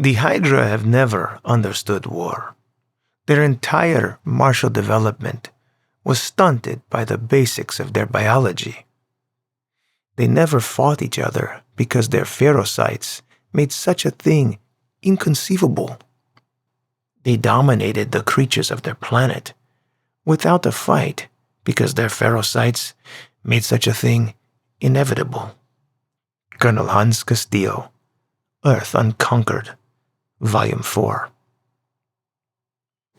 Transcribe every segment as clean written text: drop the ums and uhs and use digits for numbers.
The Hydra have never understood war. Their entire martial development was stunted by the basics of their biology. They never fought each other because their ferocites made such a thing inconceivable. They dominated the creatures of their planet without a fight because their ferocites made such a thing inevitable. Colonel Hans Castillo, Earth Unconquered, Volume 4.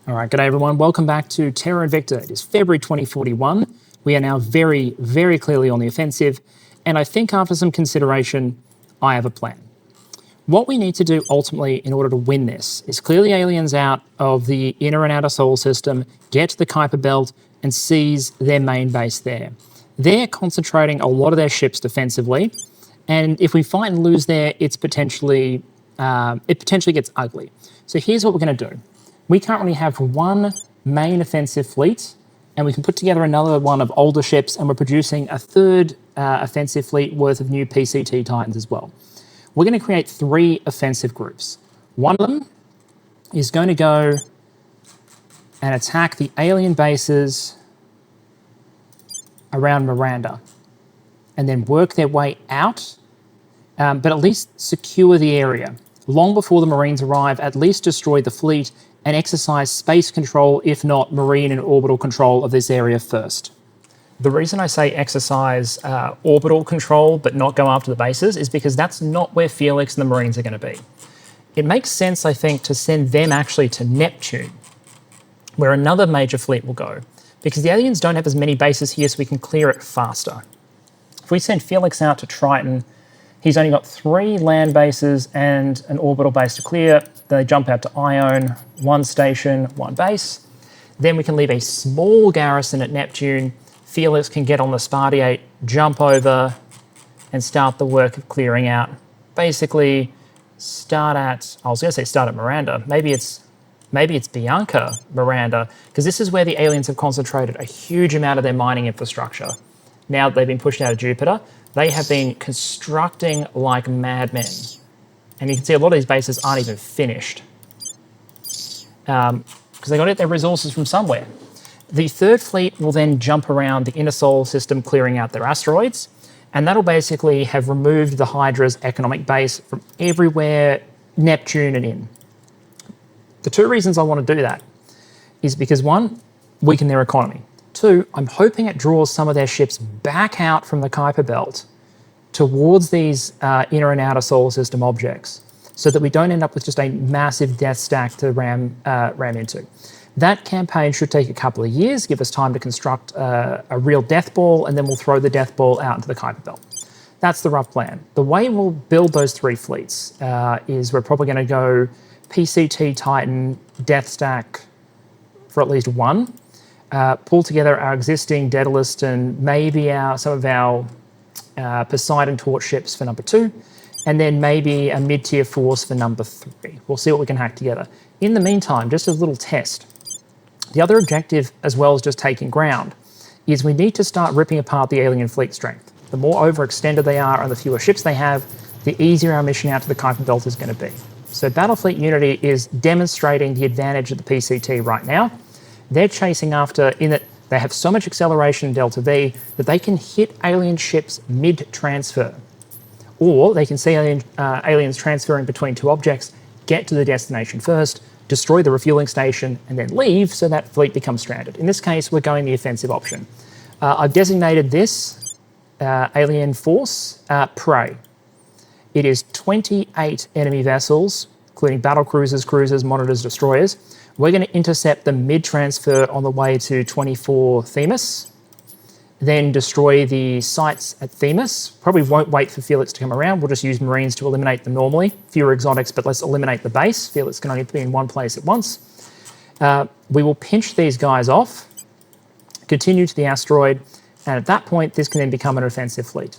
All right, g'day everyone. Welcome back to Terra Invicta. It is February 2041. We are now very, very clearly on the offensive, and I think after some consideration, I have a plan. What we need to do ultimately in order to win this is clear the aliens out of the inner and outer solar system, get to the Kuiper Belt, and seize their main base there. They're concentrating a lot of their ships defensively, and if we fight and lose there, it potentially gets ugly. So here's what we're going to do. We currently have one main offensive fleet, and we can put together another one of older ships, and we're producing a third offensive fleet worth of new PCT Titans as well. We're going to create 3 offensive groups. One of them is going to go and attack the alien bases around Miranda, and then work their way out, but at least secure the area. Long before the Marines arrive, at least destroy the fleet and exercise space control, if not marine and orbital control of this area first. The reason I say exercise orbital control but not go after the bases is because that's not where Felix and the Marines are going to be. It makes sense, I think, to send them actually to Neptune, where another major fleet will go, because the aliens don't have as many bases here, so we can clear it faster. If we send Felix out to Triton, he's only got 3 land bases and an orbital base to clear. They jump out to Ione, 1 station, 1 base. Then we can leave a small garrison at Neptune. Felix can get on the Spartiate, jump over, and start the work of clearing out. Basically, start at Miranda. Maybe it's Bianca Miranda, because this is where the aliens have concentrated a huge amount of their mining infrastructure. Now that they've been pushed out of Jupiter, they have been constructing like madmen. And you can see a lot of these bases aren't even finished, because they got to get their resources from somewhere. The third fleet will then jump around the inner solar system, clearing out their asteroids, and that'll basically have removed the Hydra's economic base from everywhere Neptune and in. The 2 reasons I want to do that is because 1, weaken their economy. 2, I'm hoping it draws some of their ships back out from the Kuiper Belt towards these inner and outer solar system objects, so that we don't end up with just a massive death stack to ram into. That campaign should take a couple of years, give us time to construct a real death ball, and then we'll throw the death ball out into the Kuiper Belt. That's the rough plan. The way we'll build those 3 fleets is we're probably going to go PCT Titan, death stack for at least 1, pull together our existing Daedalus and maybe some of our Poseidon Torch ships for number 2, and then maybe a mid-tier force for number 3. We'll see what we can hack together. In the meantime, just as a little test, the other objective, as well as just taking ground, is we need to start ripping apart the alien fleet strength. The more overextended they are and the fewer ships they have, the easier our mission out to the Kuiper Belt is going to be. So Battlefleet Unity is demonstrating the advantage of the PCT right now. They're chasing after, in that they have so much acceleration in Delta V that they can hit alien ships mid-transfer. Or they can see aliens transferring between 2 objects, get to the destination first, destroy the refueling station, and then leave, so that fleet becomes stranded. In this case, we're going the offensive option. I've designated this alien force Prey. It is 28 enemy vessels, including battle cruisers, monitors, destroyers. We're going to intercept them mid-transfer on the way to 24 Themis, then destroy the sites at Themis. Probably won't wait for Felix to come around. We'll just use Marines to eliminate them normally. Fewer exotics, but let's eliminate the base. Felix can only be in 1 place at once. We will pinch these guys off, continue to the asteroid, and at that point, this can then become an offensive fleet.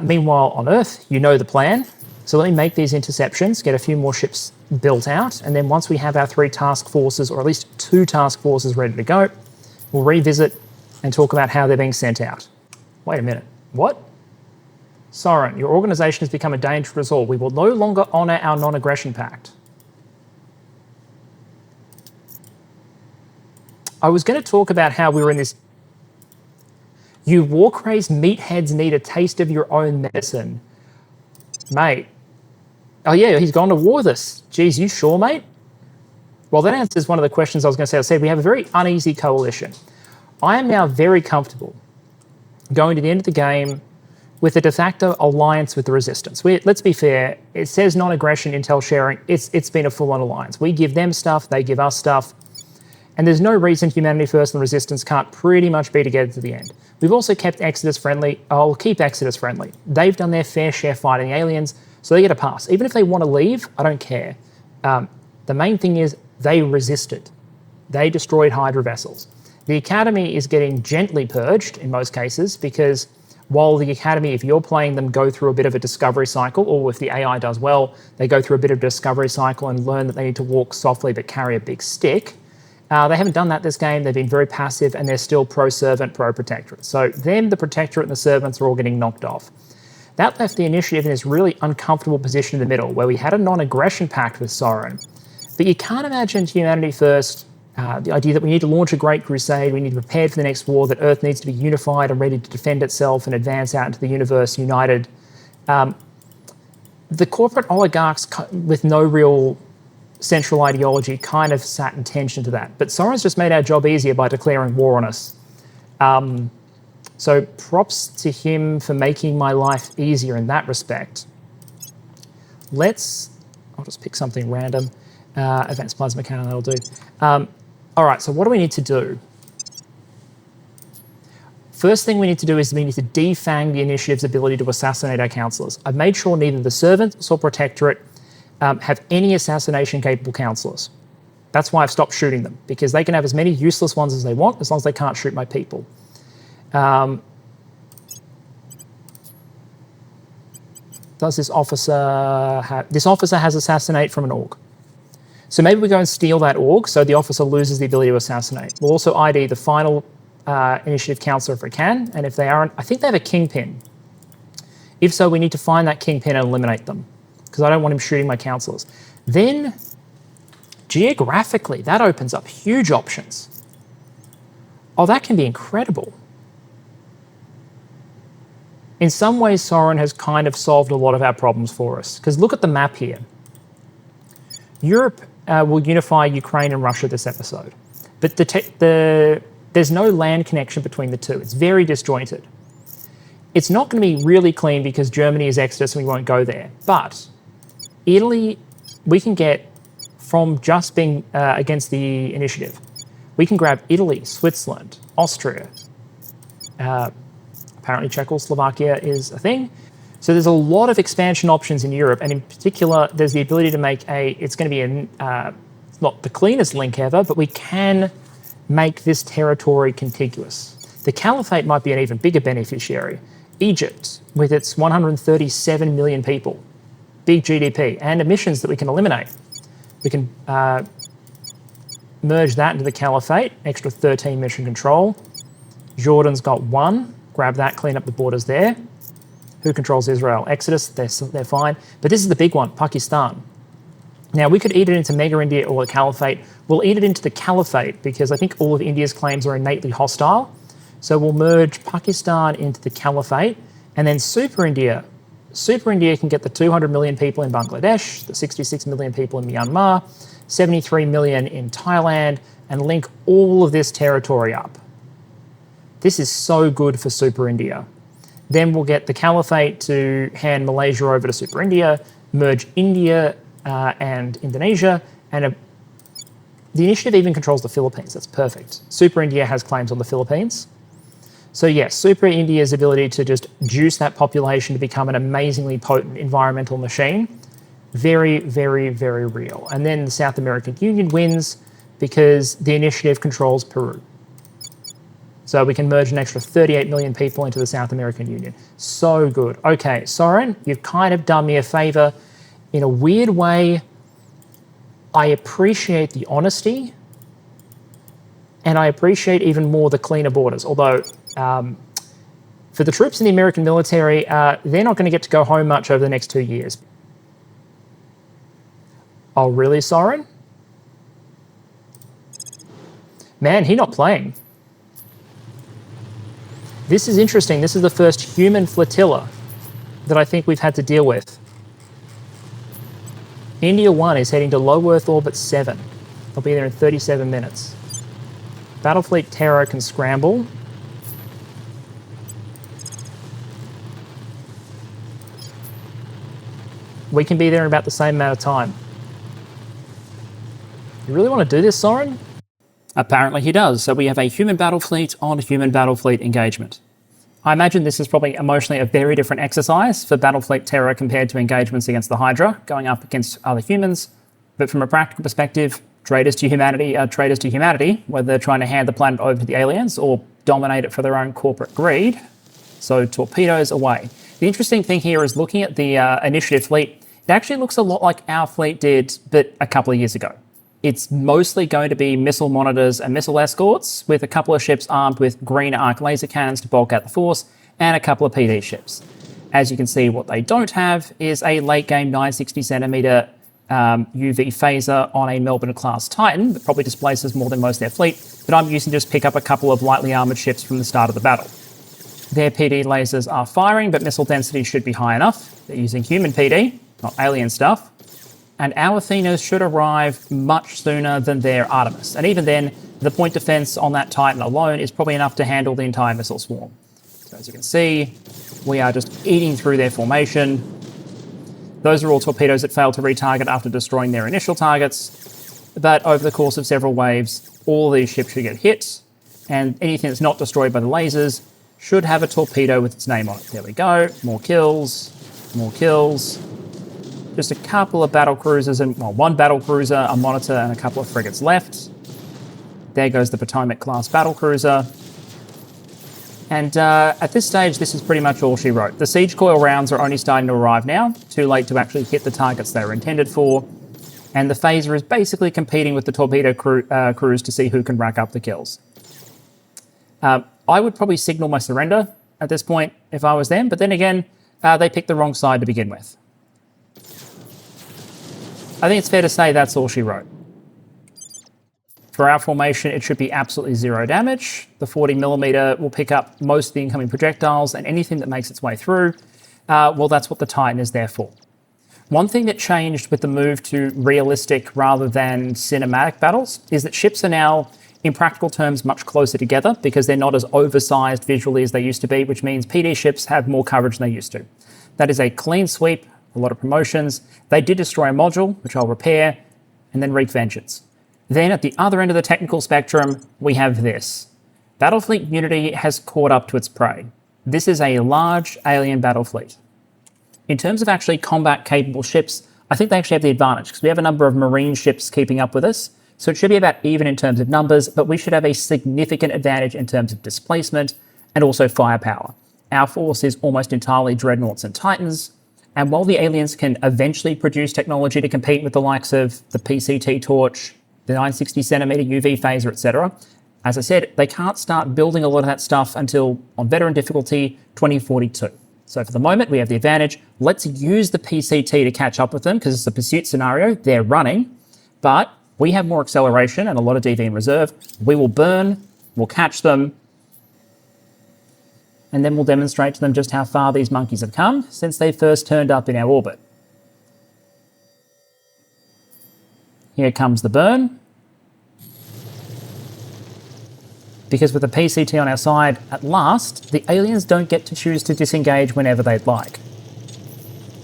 Meanwhile, on Earth, you know the plan. So let me make these interceptions, get a few more ships built out, and then once we have our 3 task forces, or at least 2 task forces ready to go, we'll revisit and talk about how they're being sent out. Wait a minute, what? Soren, your organization has become a danger to us all. We will no longer honor our non-aggression pact. I was going to talk about how we were in this. You war-crazed meatheads need a taste of your own medicine. Mate. Oh yeah, he's gone to war with us. Geez, you sure, mate? Well, that answers one of the questions I was going to say. I said we have a very uneasy coalition. I am now very comfortable going to the end of the game with a de facto alliance with the resistance. Let's be fair, it says non-aggression, intel sharing. It's been a full-on alliance. We give them stuff, they give us stuff. And there's no reason Humanity First and Resistance can't pretty much be together to the end. We've also kept Exodus friendly. I'll keep Exodus friendly. They've done their fair share fighting aliens, so they get a pass. Even if they want to leave, I don't care. The main thing is they resisted. They destroyed Hydra vessels. The Academy is getting gently purged in most cases because while the Academy, if you're playing them, go through a bit of a discovery cycle, or if the AI does well, they go through a bit of a discovery cycle and learn that they need to walk softly but carry a big stick. They haven't done that this game. They've been very passive and they're still pro-servant, pro-protectorate. So them, the Protectorate and the Servants are all getting knocked off. That left the initiative in this really uncomfortable position in the middle where we had a non-aggression pact with Soren. But you can't imagine Humanity First, the idea that we need to launch a great crusade, we need to be prepared for the next war, that Earth needs to be unified and ready to defend itself and advance out into the universe united. The corporate oligarchs with no real central ideology kind of sat in tension to that. But Soren's just made our job easier by declaring war on us. So props to him for making my life easier in that respect. I'll just pick something random. Advanced plasma cannon, that'll do. All right, so what do we need to do? First thing we need to do is we need to defang the initiative's ability to assassinate our councillors. I've made sure neither the Servants or Protectorate have any assassination-capable councillors. That's why I've stopped shooting them, because they can have as many useless ones as they want, as long as they can't shoot my people. Does this officer have... This officer has assassinate from an org. So maybe we go and steal that org, so the officer loses the ability to assassinate. We'll also ID the final initiative councillor if we can, and if they aren't... I think they have a kingpin. If so, we need to find that kingpin and eliminate them, because I don't want him shooting my councillors. Then, geographically, that opens up huge options. Oh, that can be incredible. In some ways, Soren has kind of solved a lot of our problems for us, because look at the map here. Europe will unify Ukraine and Russia this episode, but there's no land connection between the two. It's very disjointed. It's not going to be really clean because Germany is Exodus and we won't go there, but Italy, we can get from just being against the initiative. We can grab Italy, Switzerland, Austria. Apparently Czechoslovakia is a thing. So there's a lot of expansion options in Europe, and in particular, there's the ability to make it's going to be not the cleanest link ever, but we can make this territory contiguous. The Caliphate might be an even bigger beneficiary. Egypt, with its 137 million people, big GDP, and emissions that we can eliminate. We can merge that into the Caliphate, extra 13 mission control. Jordan's got 1, grab that, clean up the borders there. Who controls Israel? Exodus, they're fine. But this is the big one, Pakistan. Now, we could eat it into Mega India or the Caliphate. We'll eat it into the Caliphate because I think all of India's claims are innately hostile. So we'll merge Pakistan into the Caliphate, and then Super India. Super India can get the 200 million people in Bangladesh, the 66 million people in Myanmar, 73 million in Thailand, and link all of this territory up. This is so good for Super India. Then we'll get the Caliphate to hand Malaysia over to Super India, merge India and Indonesia, and the initiative even controls the Philippines. That's perfect. Super India has claims on the Philippines. So yes, Super India's ability to just juice that population to become an amazingly potent environmental machine, very, very, very real. And then the South American Union wins because the initiative controls Peru. So we can merge an extra 38 million people into the South American Union. So good. Okay, Soren, you've kind of done me a favor. In a weird way, I appreciate the honesty, and I appreciate even more the cleaner borders. Although For the troops in the American military, they're not going to get to go home much over the next 2 years. Oh, really, Soren? Man, he's not playing. This is interesting. This is the first human flotilla that I think we've had to deal with. India 1 is heading to low Earth orbit 7. They'll be there in 37 minutes. Battlefleet Terra can scramble. We can be there in about the same amount of time. You really want to do this, Soren? Apparently he does. So we have a human battlefleet on human battlefleet engagement. I imagine this is probably emotionally a very different exercise for Battlefleet Terra compared to engagements against the Hydra, going up against other humans. But from a practical perspective, traitors to humanity are traitors to humanity, whether they're trying to hand the planet over to the aliens or dominate it for their own corporate greed. So torpedoes away. The interesting thing here is looking at the initiative fleet, it actually looks a lot like our fleet did, but a couple of years ago. It's mostly going to be missile monitors and missile escorts, with a couple of ships armed with green arc laser cannons to bulk out the force, and a couple of PD ships. As you can see, what they don't have is a late-game 960cm UV phaser on a Melbourne-class Titan that probably displaces more than most of their fleet, but I'm using to just pick up a couple of lightly armoured ships from the start of the battle. Their PD lasers are firing, but missile density should be high enough. They're using human PD, not alien stuff. And our Athenas should arrive much sooner than their Artemis. And even then, the point defense on that Titan alone is probably enough to handle the entire missile swarm. So as you can see, we are just eating through their formation. Those are all torpedoes that failed to retarget after destroying their initial targets. But over the course of several waves, all these ships should get hit, and anything that's not destroyed by the lasers should have a torpedo with its name on it. There we go. More kills, more kills. Just a couple of battle cruisers, and well, one battle cruiser, a monitor, and a couple of frigates left. There goes the Potomac-class battle cruiser. And at this stage, this is pretty much all she wrote. The siege coil rounds are only starting to arrive now, too late to actually hit the targets they were intended for. And the phaser is basically competing with the torpedo crews to see who can rack up the kills. I would probably signal my surrender at this point if I was them, but then again, they picked the wrong side to begin with. I think it's fair to say that's all she wrote. For our formation, it should be absolutely zero damage. The 40mm will pick up most of the incoming projectiles, and anything that makes its way through, well, that's what the Titan is there for. One thing that changed with the move to realistic rather than cinematic battles is that ships are now, in practical terms, much closer together because they're not as oversized visually as they used to be, which means PD ships have more coverage than they used to. That is a clean sweep. A lot of promotions. They did destroy a module, which I'll repair, and then wreak vengeance. Then at the other end of the technical spectrum, we have this. Battlefleet Unity has caught up to its prey. This is a large alien battle fleet. In terms of actually combat-capable ships, I think they actually have the advantage because we have a number of marine ships keeping up with us, so it should be about even in terms of numbers, but we should have a significant advantage in terms of displacement and also firepower. Our force is almost entirely dreadnoughts and Titans, and while the aliens can eventually produce technology to compete with the likes of the PCT torch, the 960cm UV phaser, etc., as I said, they can't start building a lot of that stuff until, on veteran difficulty, 2042. So for the moment, we have the advantage. Let's use the PCT to catch up with them, because it's a pursuit scenario. They're running, but we have more acceleration and a lot of DV in reserve. We will burn, we'll catch them, and then we'll demonstrate to them just how far these monkeys have come since they first turned up in our orbit. Here comes the burn. Because with the PCT on our side, at last, the aliens don't get to choose to disengage whenever they'd like.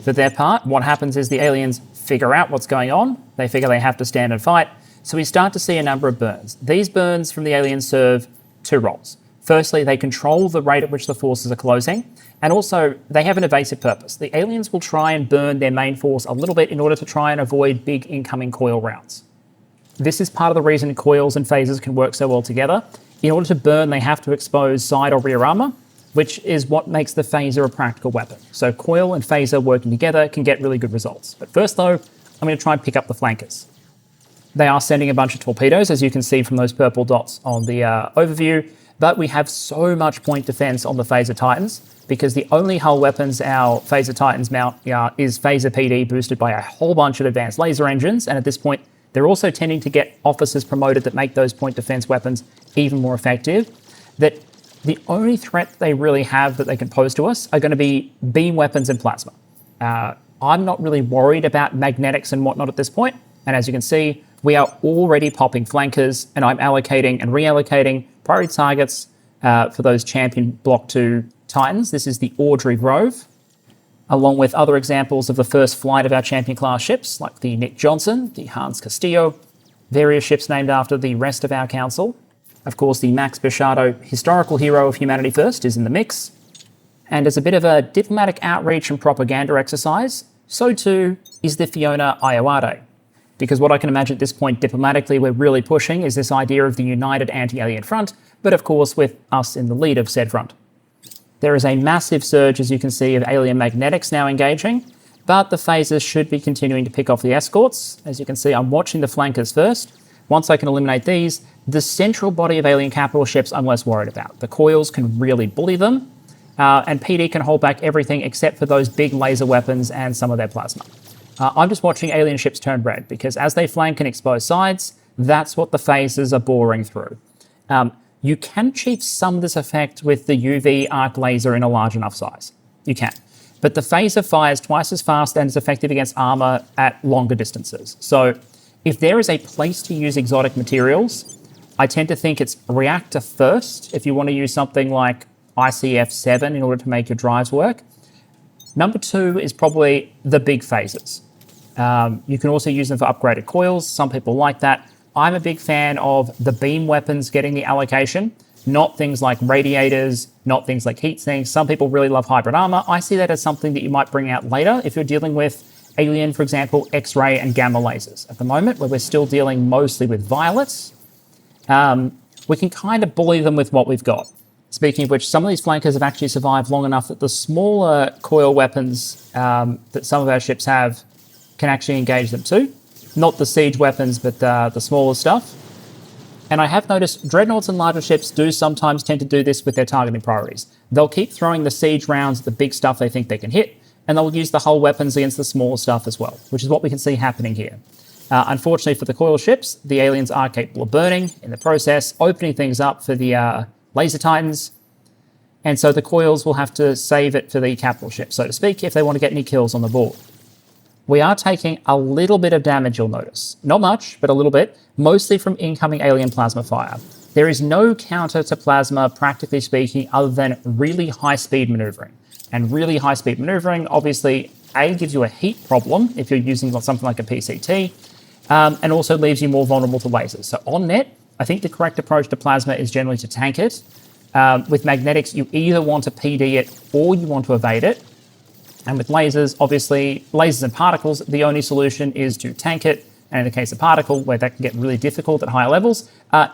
For their part, what happens is the aliens figure out what's going on. They figure they have to stand and fight. So we start to see a number of burns. These burns from the aliens serve two roles. Firstly, they control the rate at which the forces are closing, and also they have an evasive purpose. The aliens will try and burn their main force a little bit in order to try and avoid big incoming coil rounds. This is part of the reason coils and phasers can work so well together. In order to burn, they have to expose side or rear armor, which is what makes the phaser a practical weapon. So coil and phaser working together can get really good results. But first though, I'm going to try and pick up the flankers. They are sending a bunch of torpedoes, as you can see from those purple dots on the overview. But we have so much point defense on the Phaser Titans because the only hull weapons our Phaser Titans mount is Phaser PD boosted by a whole bunch of advanced laser engines. And at this point, they're also tending to get officers promoted that make those point defense weapons even more effective. That the only threat they really have that they can pose to us are going to be beam weapons and plasma. I'm not really worried about magnetics and whatnot at this point. And as you can see, we are already popping flankers, and I'm allocating and reallocating priority targets for those Champion Block 2 Titans. This is the Audrey Grove, along with other examples of the first flight of our Champion-class ships, like the Nick Johnson, the Hans Castillo, various ships named after the rest of our council. Of course, the Max Bichardo, historical hero of Humanity First, is in the mix. And as a bit of a diplomatic outreach and propaganda exercise, so too is the Fiona Iowade. Because what I can imagine at this point diplomatically we're really pushing is this idea of the united anti-alien front, but of course with us in the lead of said front. There is a massive surge, as you can see, of alien magnetics now engaging, but the phasers should be continuing to pick off the escorts. As you can see, I'm watching the flankers first. Once I can eliminate these, the central body of alien capital ships I'm less worried about. The coils can really bully them, and PD can hold back everything except for those big laser weapons and some of their plasma. I'm just watching alien ships turn red, because as they flank and expose sides, that's what the phasers are boring through. You can achieve some of this effect with the UV arc laser in a large enough size. You can. But the phaser fires twice as fast and is effective against armor at longer distances. So if there is a place to use exotic materials, I tend to think it's reactor first if you want to use something like ICF-7 in order to make your drives work. Number 2 is probably the big phasers. You can also use them for upgraded coils. Some people like that. I'm a big fan of the beam weapons getting the allocation, not things like radiators, not things like heat sinks. Some people really love hybrid armor. I see that as something that you might bring out later if you're dealing with alien, for example, X-ray and gamma lasers. At the moment, where we're still dealing mostly with violets, we can kind of bully them with what we've got. Speaking of which, some of these flankers have actually survived long enough that the smaller coil weapons that some of our ships have can actually engage them too. Not the siege weapons, but the smaller stuff. And I have noticed dreadnoughts and larger ships do sometimes tend to do this with their targeting priorities. They'll keep throwing the siege rounds at the big stuff they think they can hit, and they'll use the hull weapons against the smaller stuff as well, which is what we can see happening here. Unfortunately for the coil ships, the aliens are capable of burning in the process, opening things up for the laser titans, and so the coils will have to save it for the capital ship, so to speak, if they want to get any kills on the board. We are taking a little bit of damage, you'll notice. Not much, but a little bit, mostly from incoming alien plasma fire. There is no counter to plasma, practically speaking, other than really high-speed maneuvering. And really high-speed maneuvering, obviously, A, gives you a heat problem if you're using something like a PCT, and also leaves you more vulnerable to lasers. So on net, I think the correct approach to plasma is generally to tank it. With magnetics, you either want to PD it or you want to evade it. And with lasers, obviously, lasers and particles, the only solution is to tank it. And in the case of particle, where that can get really difficult at higher levels,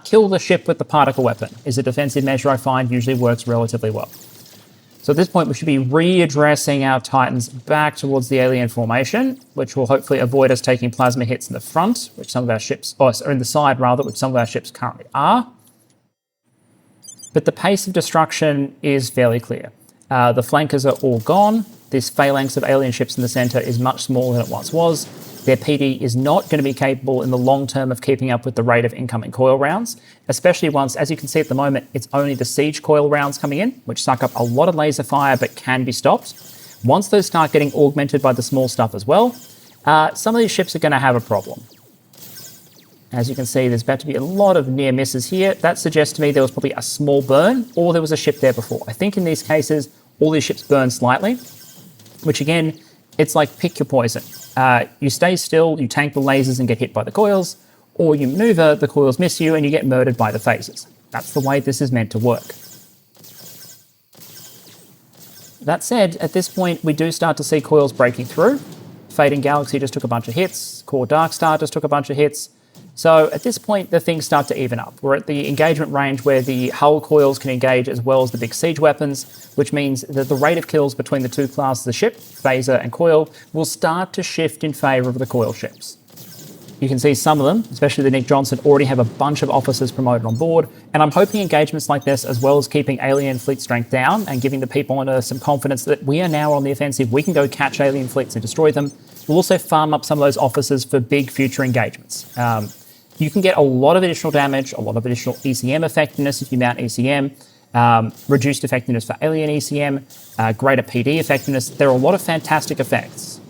kill the ship with the particle weapon is a defensive measure I find usually works relatively well. So at this point, we should be readdressing our Titans back towards the alien formation, which will hopefully avoid us taking plasma hits in the front, which some of our ships, or in the side rather, which some of our ships currently are. But the pace of destruction is fairly clear. The flankers are all gone. This phalanx of alien ships in the center is much smaller than it once was. Their PD is not going to be capable in the long term of keeping up with the rate of incoming coil rounds, especially once, as you can see at the moment, it's only the siege coil rounds coming in, which suck up a lot of laser fire but can be stopped. Once those start getting augmented by the small stuff as well, some of these ships are going to have a problem. As you can see, there's about to be a lot of near misses here. That suggests to me there was probably a small burn, or there was a ship there before. I think in these cases, all these ships burn slightly, which again, it's like pick your poison. You stay still, you tank the lasers and get hit by the coils, or you maneuver, the coils miss you, and you get murdered by the phasers. That's the way this is meant to work. That said, at this point, we do start to see coils breaking through. Fading Galaxy just took a bunch of hits. Core Darkstar just took a bunch of hits. So at this point, the things start to even up. We're at the engagement range where the hull coils can engage as well as the big siege weapons, which means that the rate of kills between the two classes of ship, phaser and coil, will start to shift in favor of the coil ships. You can see some of them, especially the Nick Johnson, already have a bunch of officers promoted on board. And I'm hoping engagements like this, as well as keeping alien fleet strength down and giving the people on Earth some confidence that we are now on the offensive, we can go catch alien fleets and destroy them. We'll also farm up some of those officers for big future engagements. You can get a lot of additional damage, a lot of additional ECM effectiveness if you mount ECM, reduced effectiveness for alien ECM, greater PD effectiveness. There are a lot of fantastic effects.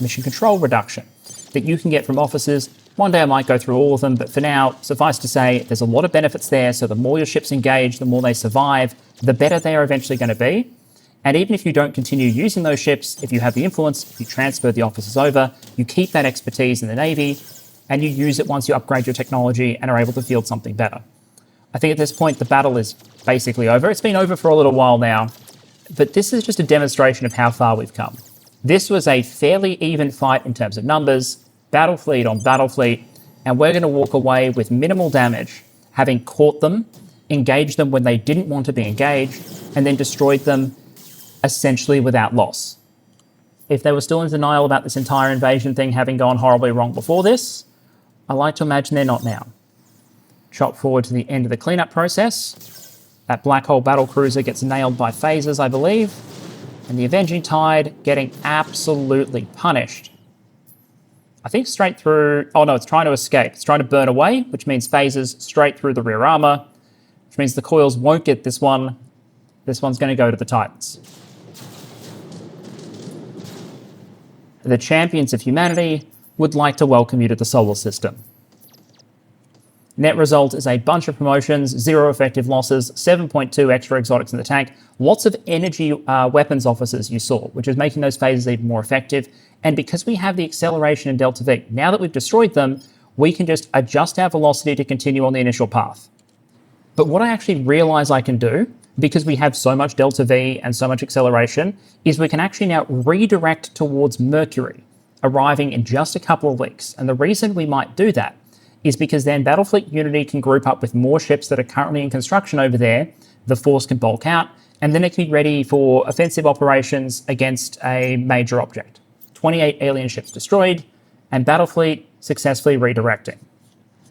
Mission control reduction that you can get from officers. One day I might go through all of them, but for now, suffice to say, there's a lot of benefits there. So the more your ships engage, the more they survive, the better they are eventually going to be. And even if you don't continue using those ships, if you have the influence, if you transfer the officers over, you keep that expertise in the Navy, and you use it once you upgrade your technology and are able to field something better. I think at this point, the battle is basically over. It's been over for a little while now, but this is just a demonstration of how far we've come. This was a fairly even fight in terms of numbers, Battlefleet on Battlefleet, and we're going to walk away with minimal damage, having caught them, engaged them when they didn't want to be engaged, and then destroyed them essentially without loss. If they were still in denial about this entire invasion thing having gone horribly wrong before this, I like to imagine they're not now. Chop forward to the end of the cleanup process. That black hole battle cruiser gets nailed by phasers, I believe, and the Avenging Tide getting absolutely punished. I think straight through... Oh no, it's trying to escape. It's trying to burn away, which means phasers straight through the rear armor, which means the coils won't get this one. This one's going to go to the Titans. The champions of humanity would like to welcome you to the solar system. Net result is a bunch of promotions, 0 effective losses, 7.2 extra exotics in the tank, lots of energy weapons officers you saw, which is making those phases even more effective. And because we have the acceleration in Delta V, now that we've destroyed them, we can just adjust our velocity to continue on the initial path. But what I actually realize I can do, because we have so much Delta V and so much acceleration, is we can actually now redirect towards Mercury, arriving in just a couple of weeks. And the reason we might do that is because then Battlefleet Unity can group up with more ships that are currently in construction over there, the force can bulk out, and then it can be ready for offensive operations against a major object. 28 alien ships destroyed, and Battlefleet successfully redirecting.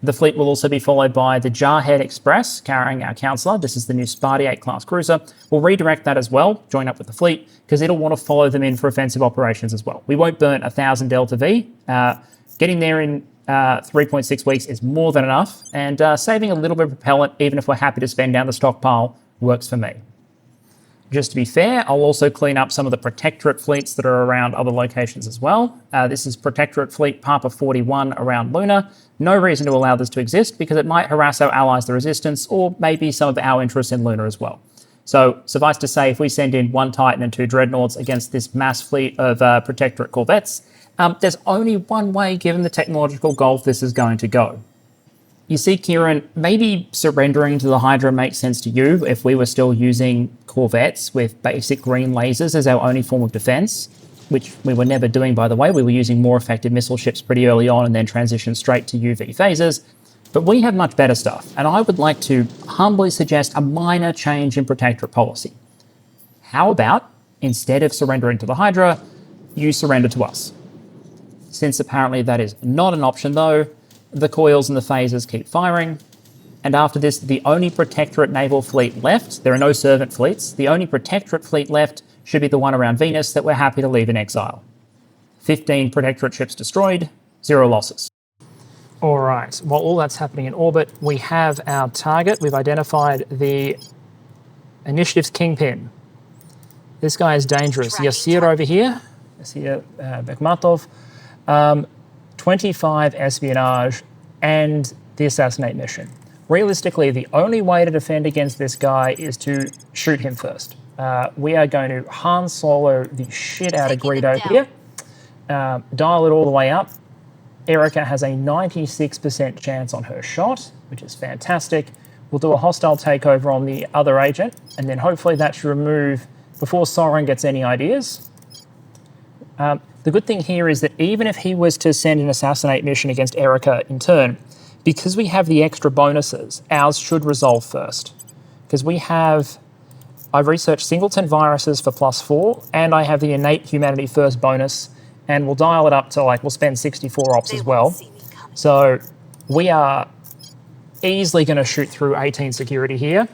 The fleet will also be followed by the Jarhead Express, carrying our Counselor. This is the new Sparty 8 class cruiser. We'll redirect that as well, join up with the fleet, because it'll want to follow them in for offensive operations as well. We won't burn 1,000 Delta V. Getting there in 3.6 weeks is more than enough, and saving a little bit of propellant, even if we're happy to spend down the stockpile, works for me. Just to be fair, I'll also clean up some of the Protectorate fleets that are around other locations as well. This is Protectorate Fleet Papa 41 around Luna. No reason to allow this to exist because it might harass our allies, the Resistance, or maybe some of our interests in Luna as well. So suffice to say, if we send in 1 Titan and 2 Dreadnoughts against this mass fleet of Protectorate corvettes, there's only one way, given the technological gulf, this is going to go. You see, Kieran, maybe surrendering to the Hydra makes sense to you if we were still using corvettes with basic green lasers as our only form of defense, which we were never doing, by the way. We were using more effective missile ships pretty early on and then transitioned straight to UV phasers. But we have much better stuff, and I would like to humbly suggest a minor change in Protectorate policy. How about, instead of surrendering to the Hydra, you surrender to us? Since apparently that is not an option though, the coils and the phasers keep firing, and after this, the only Protectorate naval fleet left, there are no servant fleets, the only Protectorate fleet left should be the one around Venus that we're happy to leave in exile. 15 Protectorate ships destroyed, 0 losses. All right, while all that's happening in orbit, we have our target. We've identified the initiative's kingpin. This guy is dangerous. Yasir over here, Yasir Bekmatov, 25 espionage and the assassinate mission. Realistically, the only way to defend against this guy is to shoot him first. We are going to Han Solo the shit out of Greedo here, dial it all the way up. Erica has a 96% chance on her shot, which is fantastic. We'll do a hostile takeover on the other agent, and then hopefully that should remove, before Soren gets any ideas. The good thing here is that even if he was to send an assassinate mission against Erica in turn, because we have the extra bonuses, ours should resolve first. Because I've researched singleton viruses for +4, and I have the innate humanity first bonus, and we'll dial it up to we'll spend 64 ops as well. So we are easily going to shoot through 18 security here.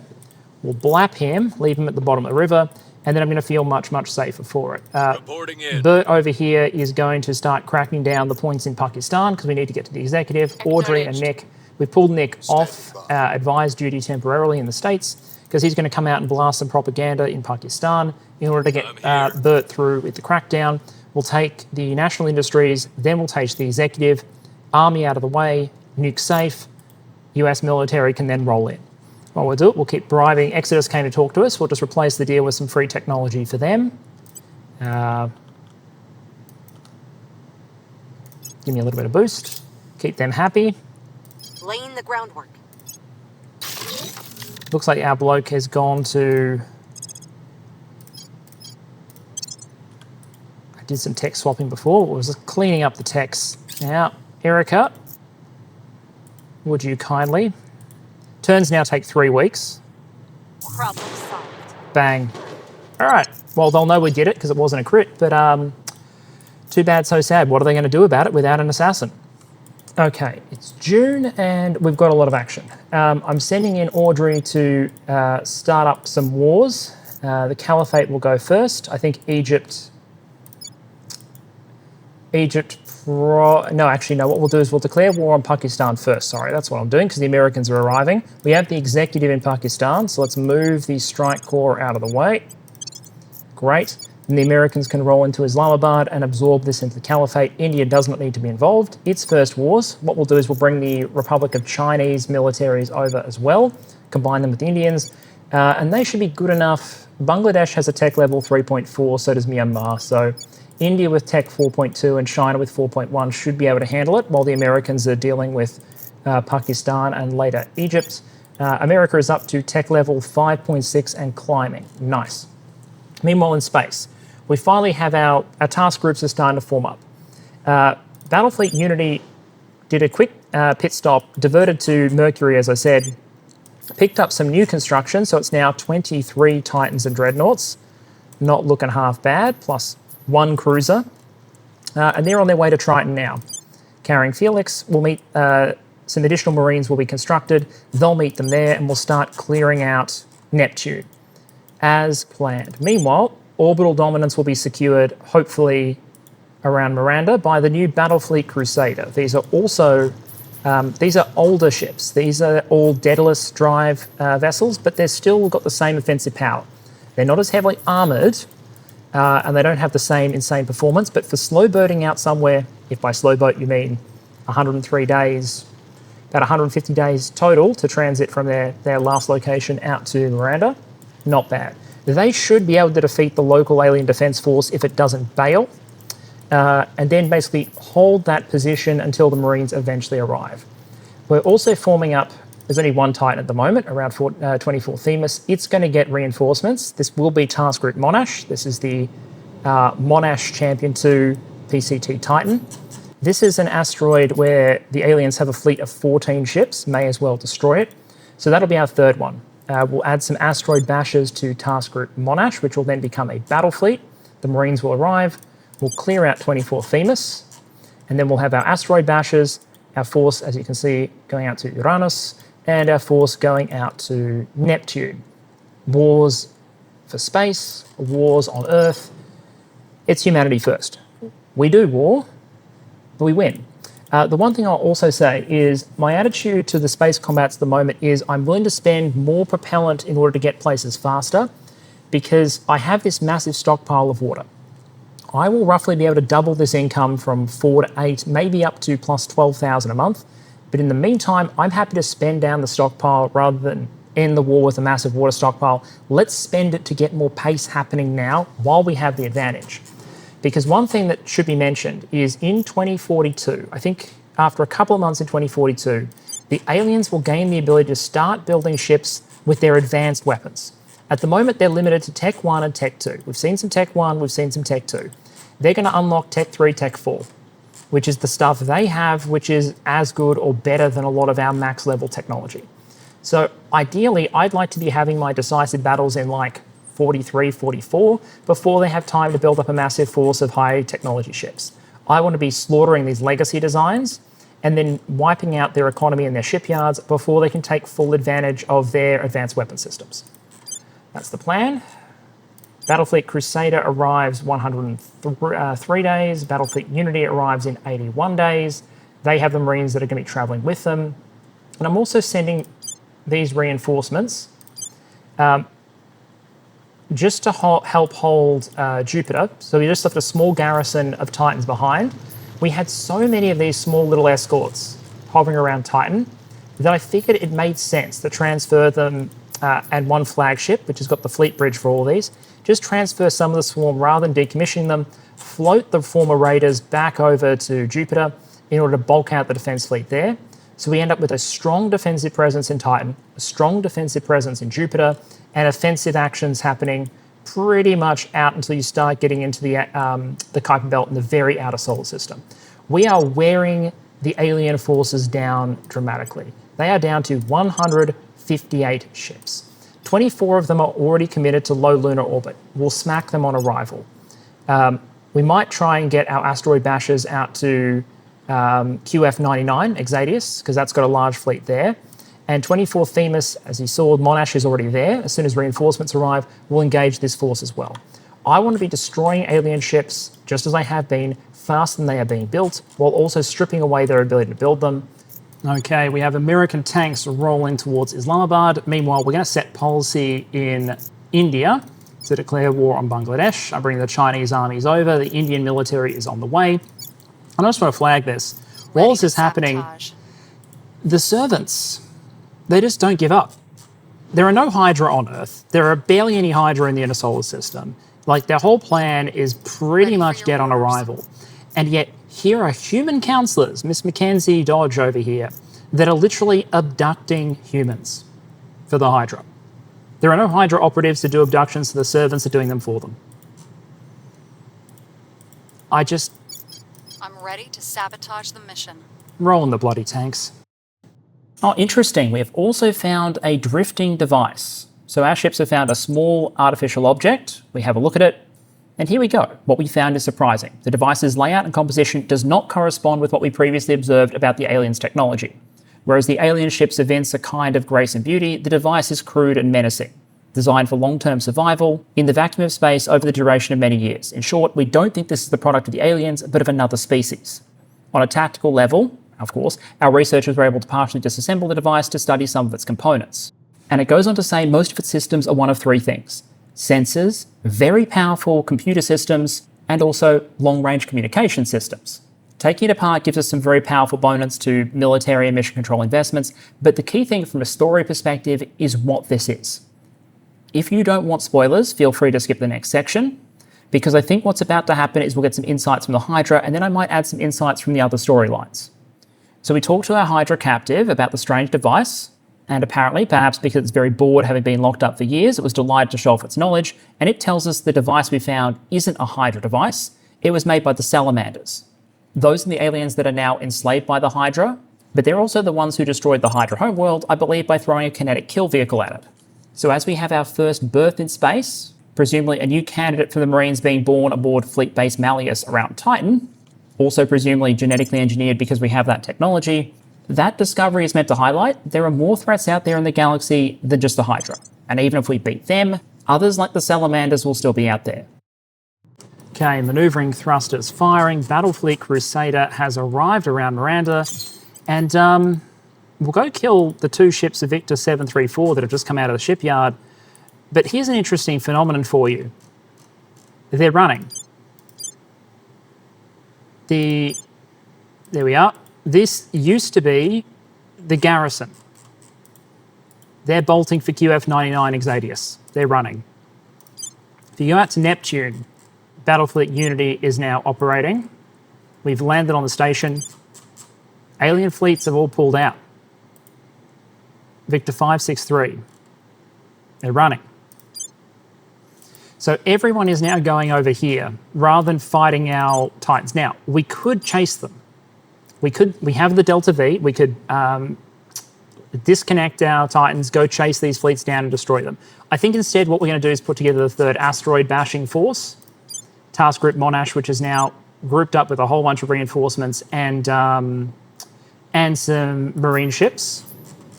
We'll blap him, leave him at the bottom of the river, and then I'm going to feel much, much safer for it. Reporting in. Bert over here is going to start cracking down the points in Pakistan because we need to get to the executive. Audrey and Nick, we pulled Nick off advised duty temporarily in the States because he's going to come out and blast some propaganda in Pakistan in order to get Bert through with the crackdown. We'll take the national industries, then we'll take the executive, army out of the way, nuke safe, US military can then roll in. What we'll do, we'll keep bribing. Exodus came to talk to us. We'll just replace the deal with some free technology for them. Give me a little bit of boost. Keep them happy. Laying the groundwork. Looks like our bloke has gone to... I did some tech swapping before. I was just cleaning up the techs. Now, Erica, would you kindly... Turns now take 3 weeks. Problem solved. Bang. All right. Well, they'll know we did it because it wasn't a crit, but too bad, so sad. What are they going to do about it without an assassin? Okay, it's June and we've got a lot of action. I'm sending in Audrey to start up some wars. The Caliphate will go first. I think no, actually, no. What we'll do is we'll declare war on Pakistan first. Sorry, that's what I'm doing because the Americans are arriving. We have the executive in Pakistan, so let's move the strike corps out of the way. Great. And the Americans can roll into Islamabad and absorb this into the Caliphate. India does not need to be involved. Its first wars. What we'll do is we'll bring the Republic of Chinese militaries over as well, combine them with the Indians, and they should be good enough. Bangladesh has a tech level 3.4, so does Myanmar. So India with tech 4.2 and China with 4.1 should be able to handle it, while the Americans are dealing with Pakistan and later Egypt. America is up to tech level 5.6 and climbing. Nice. Meanwhile, in space, we finally have our task groups are starting to form up. Battlefleet Unity did a quick pit stop, diverted to Mercury, as I said, picked up some new construction, so it's now 23 Titans and Dreadnoughts. Not looking half bad, plus 1 cruiser. And they're on their way to Triton now. Carrying Felix, we'll meet some additional Marines will be constructed. They'll meet them there, and we'll start clearing out Neptune as planned. Meanwhile, orbital dominance will be secured, hopefully around Miranda, by the new Battlefleet Crusader. These are also these are older ships. These are all Daedalus drive vessels, but they've still got the same offensive power. They're not as heavily armoured, and they don't have the same insane performance, but for slow boating out somewhere, if by slow boat you mean 103 days, about 150 days total to transit from their last location out to Miranda, not bad. They should be able to defeat the local alien defense force if it doesn't bail, and then basically hold that position until the Marines eventually arrive. We're also forming up, there's only 1 Titan at the moment, around 24 Themis. It's going to get reinforcements. This will be Task Group Monash. This is the Monash Champion 2 PCT Titan. This is an asteroid where the aliens have a fleet of 14 ships, may as well destroy it. So that'll be our 3rd one. We'll add some asteroid bashes to Task Group Monash, which will then become a battle fleet. The Marines will arrive. We'll clear out 24 Themis, and then we'll have our asteroid bashes, our force, as you can see, going out to Uranus, and our force going out to Neptune. Wars for space, wars on Earth. It's humanity first. We do war, but we win. The one thing I'll also say is my attitude to the space combats at the moment is I'm willing to spend more propellant in order to get places faster because I have this massive stockpile of water. I will roughly be able to double this income from 4 to 8, maybe up to plus 12,000 a month. But in the meantime, I'm happy to spend down the stockpile rather than end the war with a massive water stockpile. Let's spend it to get more pace happening now while we have the advantage. Because one thing that should be mentioned is in 2042, I think after a couple of months in 2042, the aliens will gain the ability to start building ships with their advanced weapons. At the moment, they're limited to Tech 1 and Tech 2. We've seen some Tech 1, we've seen some Tech 2. They're going to unlock Tech 3, Tech 4, which is the stuff they have, which is as good or better than a lot of our max level technology. So ideally, I'd like to be having my decisive battles in like 43, 44, before they have time to build up a massive force of high technology ships. I want to be slaughtering these legacy designs and then wiping out their economy and their shipyards before they can take full advantage of their advanced weapon systems. That's the plan. Battlefleet Crusader arrives 103 days. Battlefleet Unity arrives in 81 days. They have the Marines that are going to be traveling with them. And I'm also sending these reinforcements just to help hold Jupiter. So we just left a small garrison of Titans behind. We had so many of these small little escorts hovering around Titan that I figured it made sense to transfer them and one flagship, which has got the fleet bridge for all these, just transfer some of the swarm rather than decommissioning them, float the former raiders back over to Jupiter in order to bulk out the defense fleet there. So we end up with a strong defensive presence in Titan, a strong defensive presence in Jupiter, and offensive actions happening pretty much out until you start getting into the Kuiper Belt in the very outer solar system. We are wearing the alien forces down dramatically. They are down to 158 ships. 24 of them are already committed to low lunar orbit. We'll smack them on arrival. We might try and get our asteroid bashers out to QF99, Exadius, because that's got a large fleet there. And 24 Themis, as you saw, Monash is already there. As soon as reinforcements arrive, we'll engage this force as well. I want to be destroying alien ships, just as I have been, faster than they are being built, while also stripping away their ability to build them. Okay, we have American tanks rolling towards Islamabad. Meanwhile, we're going to set policy in India to declare war on Bangladesh. I'm bringing the Chinese armies over. The Indian military is on the way. I just want to flag this. While this is happening, the servants, they just don't give up. There are no Hydra on Earth. There are barely any Hydra in the inner solar system. Like, their whole plan is pretty much dead on arrival. And yet, here are human counselors, Miss Mackenzie Dodge over here, that are literally abducting humans for the Hydra. There are no Hydra operatives to do abductions, so the servants are doing them for them. I'm ready to sabotage the mission. Rolling the bloody tanks. Oh, interesting. We have also found a drifting device. So our ships have found a small artificial object. We have a look at it. And here we go. What we found is surprising. The device's layout and composition does not correspond with what we previously observed about the aliens' technology. Whereas the alien ship's evince a kind of grace and beauty, the device is crude and menacing, designed for long-term survival in the vacuum of space over the duration of many years. In short, we don't think this is the product of the aliens, but of another species. On a tactical level, of course, our researchers were able to partially disassemble the device to study some of its components. And it goes on to say most of its systems are one of three things: sensors, very powerful computer systems, and also long-range communication systems. Taking it apart gives us some very powerful bonus to military and mission control investments, but the key thing from a story perspective is what this is. If you don't want spoilers, feel free to skip the next section, because I think what's about to happen is we'll get some insights from the Hydra, and then I might add some insights from the other storylines. So we talked to our Hydra captive about the strange device, and apparently, perhaps because it's very bored having been locked up for years, it was delighted to show off its knowledge, and it tells us the device we found isn't a Hydra device. It was made by the Salamanders. Those are the aliens that are now enslaved by the Hydra, but they're also the ones who destroyed the Hydra homeworld, I believe, by throwing a kinetic kill vehicle at it. So as we have our first birth in space, presumably a new candidate for the Marines being born aboard Fleet Base Malleus around Titan, also presumably genetically engineered because we have that technology, that discovery is meant to highlight there are more threats out there in the galaxy than just the Hydra. And even if we beat them, others like the Salamanders will still be out there. Okay, maneuvering thrusters firing. Battlefleet Crusader has arrived around Miranda, and we'll go kill the two ships of Invicta 734 that have just come out of the shipyard. But here's an interesting phenomenon for you. They're running. There we are. This used to be the garrison. They're bolting for QF99 Exadius. They're running. If you go out to Neptune, Battlefleet Unity is now operating. We've landed on the station. Alien fleets have all pulled out. Victor 563. They're running. So everyone is now going over here rather than fighting our Titans. Now, we could chase them. We have the Delta V. We could disconnect our Titans, go chase these fleets down and destroy them. I think instead what we're going to do is put together the third asteroid bashing force, Task Group Monash, which is now grouped up with a whole bunch of reinforcements, and and some marine ships.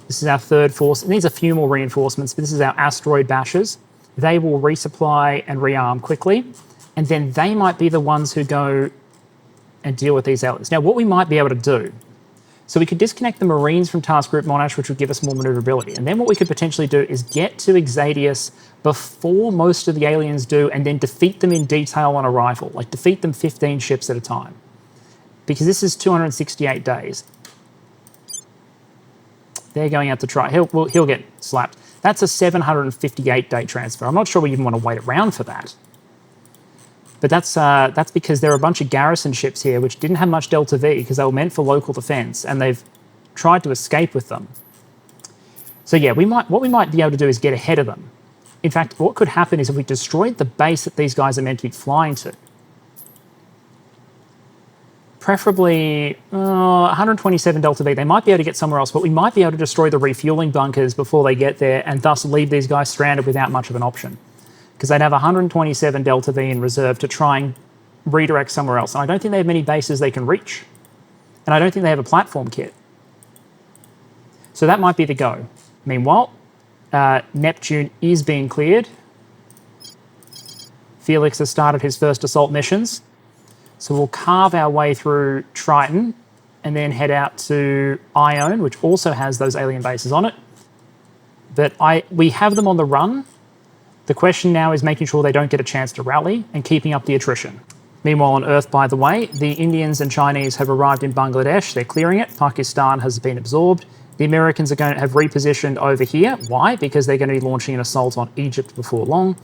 This is our third force. It needs a few more reinforcements, but this is our asteroid bashers. They will resupply and rearm quickly, and then they might be the ones who go and deal with these aliens. Now, what we might be able to do, so we could disconnect the Marines from Task Group Monash, which would give us more maneuverability. And then what we could potentially do is get to Exadius before most of the aliens do, and then defeat them in detail on arrival, like defeat them 15 ships at a time. Because this is 268 days. They're going out to try. He'll get slapped. That's a 758-day transfer. I'm not sure we even want to wait around for that. But that's because there are a bunch of garrison ships here which didn't have much Delta V because they were meant for local defense, and they've tried to escape with them. So yeah, what we might be able to do is get ahead of them. In fact, what could happen is if we destroyed the base that these guys are meant to be flying to, preferably 127 Delta V, they might be able to get somewhere else, but we might be able to destroy the refueling bunkers before they get there and thus leave these guys stranded without much of an option. Because they'd have 127 Delta V in reserve to try and redirect somewhere else. And I don't think they have many bases they can reach. And I don't think they have a platform kit. So that might be the go. Meanwhile, Neptune is being cleared. Felix has started his first assault missions. So we'll carve our way through Triton and then head out to Ione, which also has those alien bases on it. But we have them on the run. The question now is making sure they don't get a chance to rally and keeping up the attrition. Meanwhile, on Earth, by the way, the Indians and Chinese have arrived in Bangladesh. They're clearing it. Pakistan has been absorbed. The Americans are going to have repositioned over here. Why? Because they're going to be launching an assault on Egypt before long.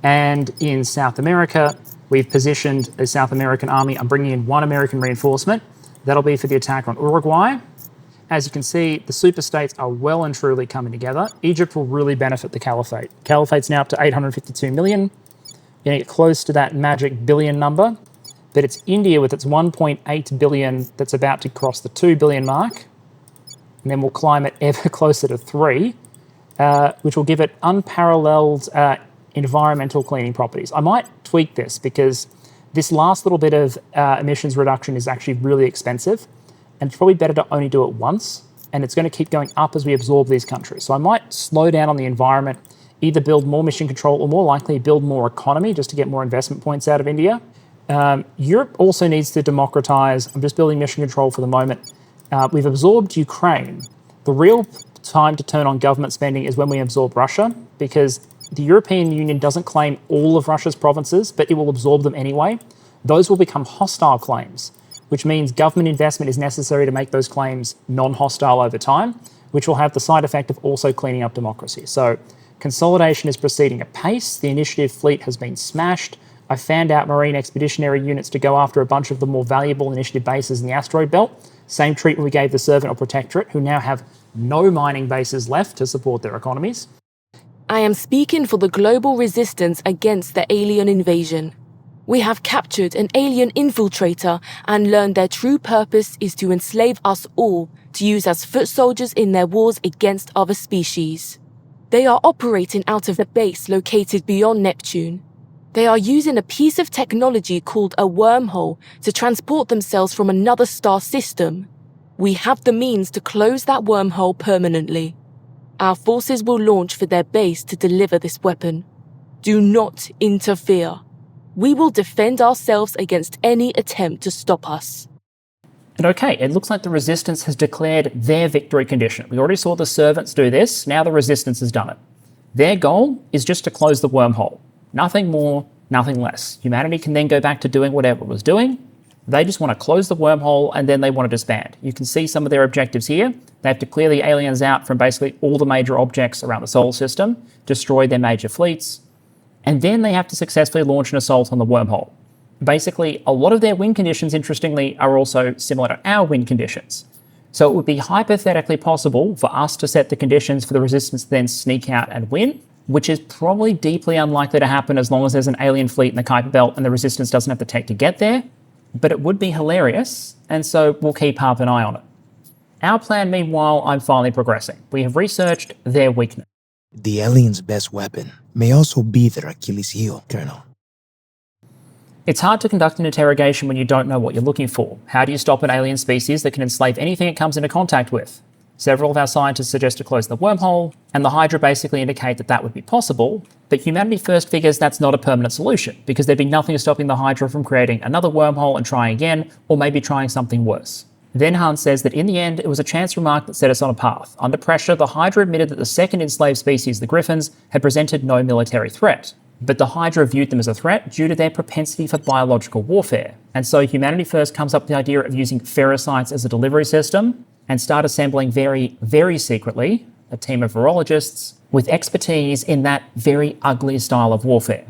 And in South America, we've positioned a South American army. I'm bringing in one American reinforcement. That'll be for the attack on Uruguay. As you can see, the superstates are well and truly coming together. Egypt will really benefit the Caliphate. Caliphate's now up to 852 million. You're going to get close to that magic billion number. But it's India with its 1.8 billion that's about to cross the 2 billion mark. And then we'll climb it ever closer to 3, which will give it unparalleled environmental cleaning properties. I might tweak this because this last little bit of emissions reduction is actually really expensive. And it's probably better to only do it once, and it's going to keep going up as we absorb these countries. So I might slow down on the environment, either build more mission control or more likely build more economy just to get more investment points out of India. Europe also needs to democratize. I'm just building mission control for the moment. We've absorbed Ukraine. The real time to turn on government spending is when we absorb Russia, because the European Union doesn't claim all of Russia's provinces, but it will absorb them anyway. Those will become hostile claims, which means government investment is necessary to make those claims non-hostile over time, which will have the side effect of also cleaning up democracy. So consolidation is proceeding at pace. The initiative fleet has been smashed. I fanned out Marine expeditionary units to go after a bunch of the more valuable initiative bases in the asteroid belt. Same treatment we gave the Servant or Protectorate, who now have no mining bases left to support their economies. I am speaking for the global resistance against the alien invasion. We have captured an alien infiltrator and learned their true purpose is to enslave us all to use as foot soldiers in their wars against other species. They are operating out of a base located beyond Neptune. They are using a piece of technology called a wormhole to transport themselves from another star system. We have the means to close that wormhole permanently. Our forces will launch for their base to deliver this weapon. Do not interfere. We will defend ourselves against any attempt to stop us. And okay, it looks like the Resistance has declared their victory condition. We already saw the Servants do this, now the Resistance has done it. Their goal is just to close the wormhole. Nothing more, nothing less. Humanity can then go back to doing whatever it was doing. They just want to close the wormhole and then they want to disband. You can see some of their objectives here. They have to clear the aliens out from basically all the major objects around the solar system, destroy their major fleets, and then they have to successfully launch an assault on the wormhole. Basically, a lot of their win conditions, interestingly, are also similar to our win conditions. So it would be hypothetically possible for us to set the conditions for the Resistance to then sneak out and win, which is probably deeply unlikely to happen as long as there's an alien fleet in the Kuiper Belt and the Resistance doesn't have the tech to get there. But it would be hilarious, and so we'll keep half an eye on it. Our plan, meanwhile, I'm finally progressing. We have researched their weakness. The alien's best weapon may also be their Achilles heel, Colonel. It's hard to conduct an interrogation when you don't know what you're looking for. How do you stop an alien species that can enslave anything it comes into contact with? Several of our scientists suggest to close the wormhole, and the Hydra basically indicate that that would be possible, but Humanity First figures that's not a permanent solution, because there'd be nothing stopping the Hydra from creating another wormhole and trying again, or maybe trying something worse. Then Hans says that in the end, it was a chance remark that set us on a path. Under pressure, the Hydra admitted that the second enslaved species, the Griffins, had presented no military threat. But the Hydra viewed them as a threat due to their propensity for biological warfare. And so Humanity First comes up with the idea of using ferrocytes as a delivery system and start assembling very, very secretly a team of virologists with expertise in that very ugly style of warfare.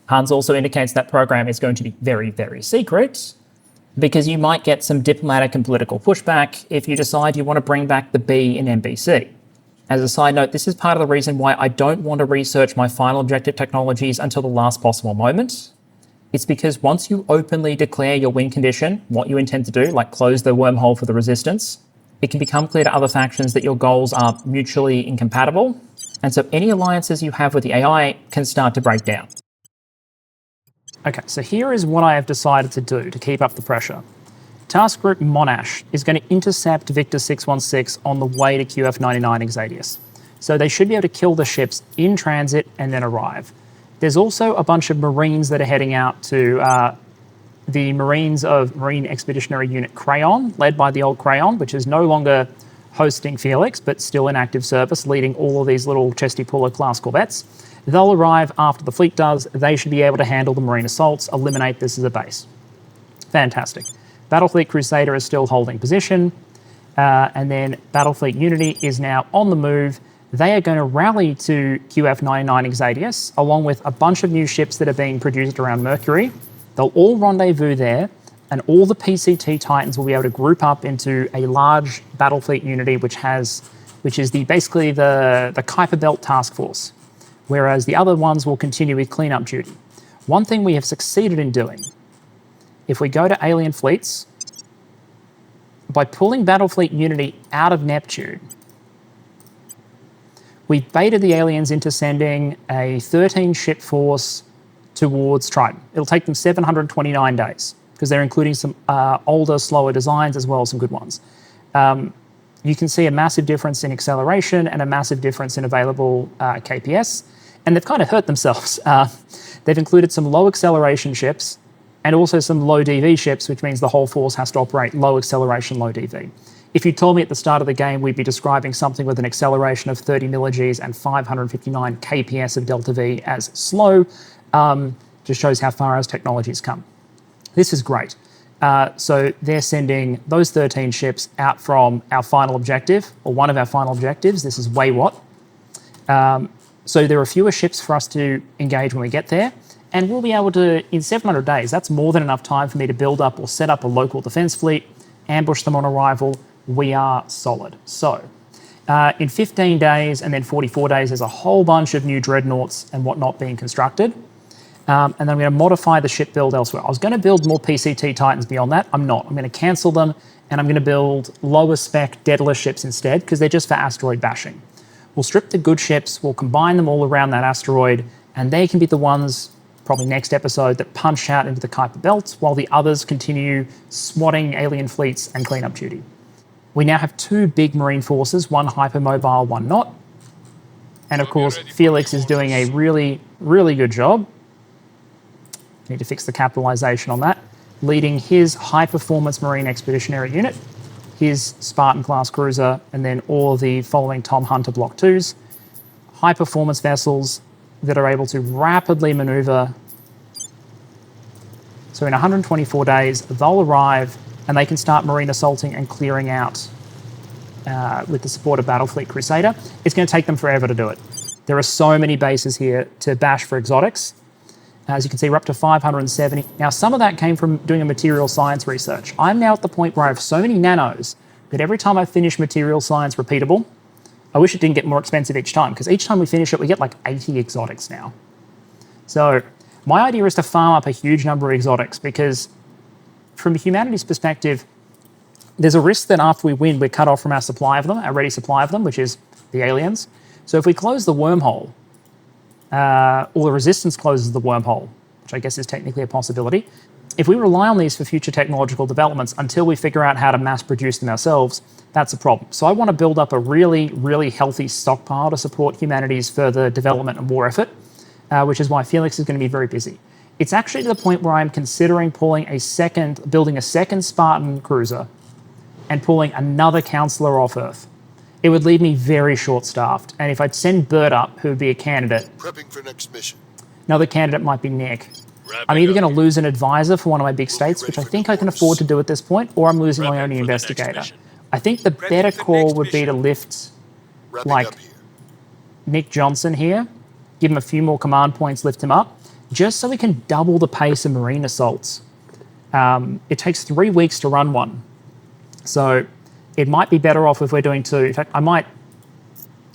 Hans also indicates that program is going to be very, very secret because you might get some diplomatic and political pushback if you decide you want to bring back the B in NBC. As a side note, this is part of the reason why I don't want to research my final objective technologies until the last possible moment. It's because once you openly declare your win condition, what you intend to do, like close the wormhole for the resistance, it can become clear to other factions that your goals are mutually incompatible, and so any alliances you have with the AI can start to break down. Okay, so here is what I have decided to do to keep up the pressure. Task Group Monash is going to intercept Victor 616 on the way to QF99 Exadius. So they should be able to kill the ships in transit and then arrive. There's also a bunch of Marines that are heading out to the Marines of Marine Expeditionary Unit Crayon, led by the old Crayon, which is no longer hosting Felix, but still in active service, leading all of these little chesty puller class corvettes. They'll arrive after the fleet does. They should be able to handle the Marine assaults, eliminate this as a base. Fantastic. Battlefleet Crusader is still holding position, and then Battlefleet Unity is now on the move. They are going to rally to QF99 Exadius, along with a bunch of new ships that are being produced around Mercury. They'll all rendezvous there, and all the PCT Titans will be able to group up into a large Battlefleet Unity, which is basically the Kuiper Belt Task Force, whereas the other ones will continue with cleanup duty. One thing we have succeeded in doing, if we go to alien fleets, by pulling Battlefleet Unity out of Neptune, we've baited the aliens into sending a 13-ship force towards Triton. It'll take them 729 days, because they're including some older, slower designs as well as some good ones. You can see a massive difference in acceleration and a massive difference in available KPS, and they've kind of hurt themselves. They've included some low acceleration ships, and also some low DV ships, which means the whole force has to operate low acceleration, low DV. If you told me at the start of the game we'd be describing something with an acceleration of 30 milliGs and 559 KPS of delta V as slow, just shows how far our technology's come. This is great. So they're sending those 13 ships out from our final objective, or one of our final objectives. This is Waywat. So there are fewer ships for us to engage when we get there. And we'll be able to, in 700 days, that's more than enough time for me to build up or set up a local defense fleet, ambush them on arrival. We are solid. So in 15 days and then 44 days, there's a whole bunch of new dreadnoughts and whatnot being constructed. And then I'm going to modify the ship build elsewhere. I was going to build more PCT Titans beyond that. I'm not. I'm going to cancel them, and I'm going to build lower spec, deadlier ships instead, because they're just for asteroid bashing. We'll strip the good ships, we'll combine them all around that asteroid, and they can be the ones, probably next episode, that punch out into the Kuiper Belt, while the others continue swatting alien fleets and cleanup duty. We now have two big marine forces, one hypermobile, one not. And of course, Felix is doing a really, really good job. Need to fix the capitalization on that. Leading his high-performance marine expeditionary unit, his Spartan-class cruiser, and then all of the following Tom Hunter Block 2s. High-performance vessels that are able to rapidly maneuver. So in 124 days, they'll arrive and they can start marine assaulting and clearing out with the support of Battlefleet Crusader. It's going to take them forever to do it. There are so many bases here to bash for exotics. As you can see, we're up to 570. Now, some of that came from doing a material science research. I'm now at the point where I have so many nanos that every time I finish material science repeatable, I wish it didn't get more expensive each time, because each time we finish it, we get like 80 exotics now. So my idea is to farm up a huge number of exotics, because from humanity's perspective, there's a risk that after we win, we're cut off from our supply of them, our ready supply of them, which is the aliens. So if we close the wormhole, or the resistance closes the wormhole, which I guess is technically a possibility. If we rely on these for future technological developments until we figure out how to mass produce them ourselves, that's a problem. So I want to build up a really, really healthy stockpile to support humanity's further development and war effort, which is why Felix is going to be very busy. It's actually to the point where I'm considering building a second Spartan cruiser and pulling another counselor off Earth. It would leave me very short-staffed. And if I'd send Bert up, who would be a candidate, Prepping for next mission. another candidate might be Nick. I'm either going to lose an advisor for one of my big states, which I think I can afford to do at this point, or I'm losing my only investigator. I think the better call would be to lift, like, Nick Johnson here, give him a few more command points, lift him up, just so we can double the pace of marine assaults. It takes 3 weeks to run one. So it might be better off if we're doing 2. In fact,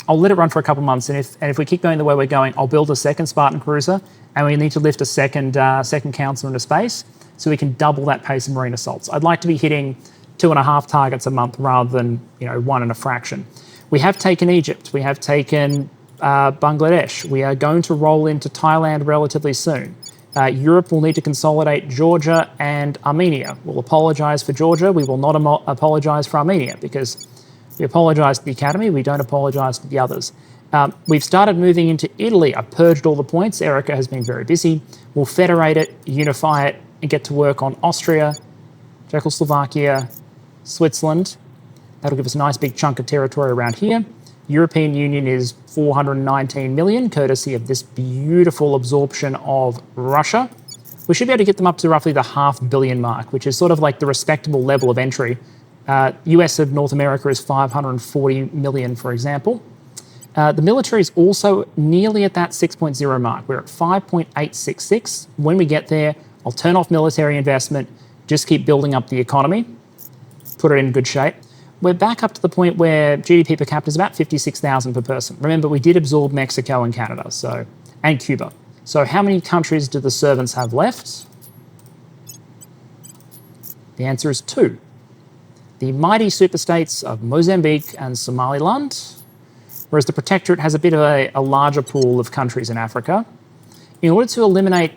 I'll let it run for a couple months, and if we keep going the way we're going, I'll build a second Spartan cruiser, and we need to lift a second counselor into space so we can double that pace of marine assaults. I'd like to be hitting 2.5 targets a month rather than 1 and a fraction. We have taken Egypt. We have taken Bangladesh. We are going to roll into Thailand relatively soon. Europe will need to consolidate Georgia and Armenia. We'll apologise for Georgia. We will not apologise for Armenia because we apologise to the Academy. We don't apologise to the others. We've started moving into Italy. I've purged all the points. Erica has been very busy. We'll federate it, unify it, and get to work on Austria, Czechoslovakia, Switzerland. That'll give us a nice big chunk of territory around here. European Union is 419 million, courtesy of this beautiful absorption of Russia. We should be able to get them up to roughly the $500 million mark, which is sort of like the respectable level of entry. US of North America is 540 million, for example. The military is also nearly at that 6.0 mark. We're at 5.866. When we get there, I'll turn off military investment, just keep building up the economy, put it in good shape. We're back up to the point where GDP per capita is about 56,000 per person. Remember, we did absorb Mexico and Canada, and Cuba. So how many countries do the servants have left? The answer is 2. The mighty superstates of Mozambique and Somaliland, whereas the Protectorate has a bit of a larger pool of countries in Africa. In order to eliminate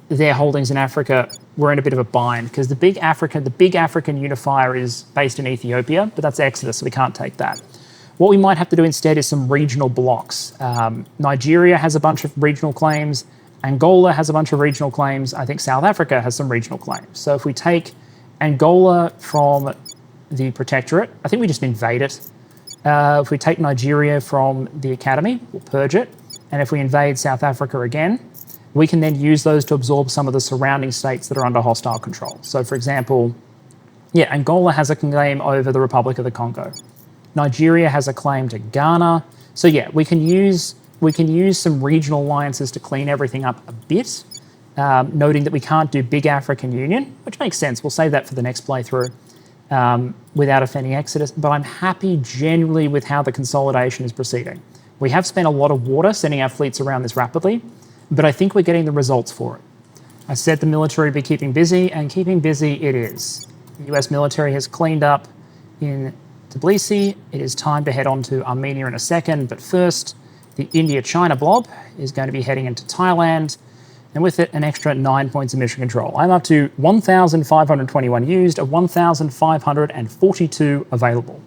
their holdings in Africa, we're in a bit of a bind because the big African unifier is based in Ethiopia, but that's Exodus, so we can't take that. What we might have to do instead is some regional blocks. Nigeria has a bunch of regional claims. Angola has a bunch of regional claims. I think South Africa has some regional claims. So if we take Angola from the Protectorate, I think we just invade it. If we take Nigeria from the Academy, we'll purge it. And if we invade South Africa again, we can then use those to absorb some of the surrounding states that are under hostile control. So, for example, Angola has a claim over the Republic of the Congo. Nigeria has a claim to Ghana. So, we can use some regional alliances to clean everything up a bit, noting that we can't do big African Union, which makes sense. We'll save that for the next playthrough without offending Exodus. But I'm happy generally with how the consolidation is proceeding. We have spent a lot of water sending our fleets around this rapidly, but I think we're getting the results for it. I said the military would be keeping busy, and keeping busy it is. The US military has cleaned up in Tbilisi. It is time to head on to Armenia in a second, but first, the India-China blob is going to be heading into Thailand, and with it, an extra 9 points of mission control. I'm up to 1,521 used of 1,542 available.